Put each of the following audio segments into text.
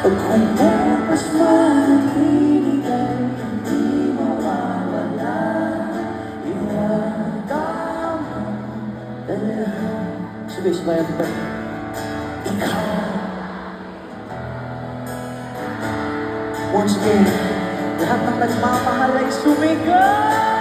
Pagkumpos mahilig ay hindi mawawala. Iwagam dala. Sabay-sabayan pa. Ikaw. Once again, lahat ng nagmamahal ay sumigaw.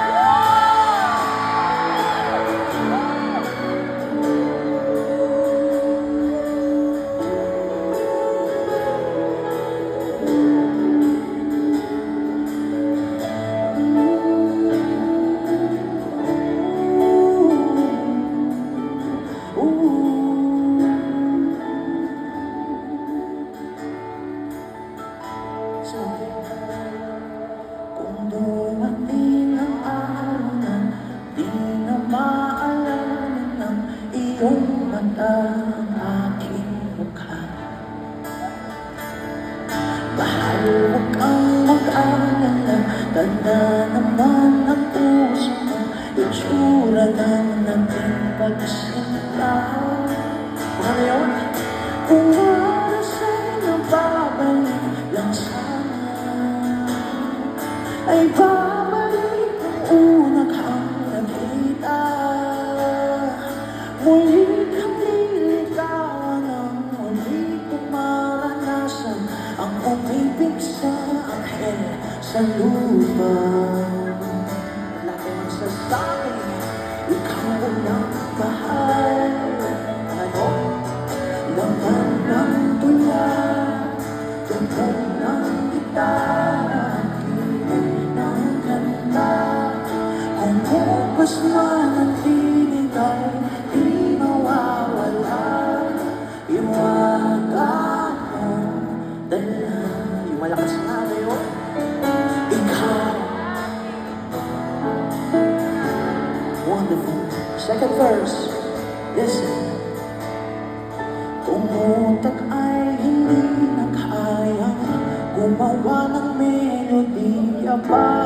Kung dumating ang araw na di na maalala ng iyong mata ang aking mukha, mahal, huwag kang mag-alala. Tanda naman ang puso mo, itsura ng naging pagsimula. Ano yun? Kung oras ay nababalik lang sana, ay babalik ang unang kang nakita. Muli kang liligawan ang muli kong maranasan, ang umibig sa akin sa lupa. Natin ang sasabi, ikaw ang nagmahal. Ano? Laman ng tula, tungkol ng gitara, mas manatinig ay di mawawala. Iwagan mo dala. Yung malakas na ngayon, ikaw. Wonderful. Second verse. Listen. Kung utak ay hindi na kayang gumawa ng melodiya pa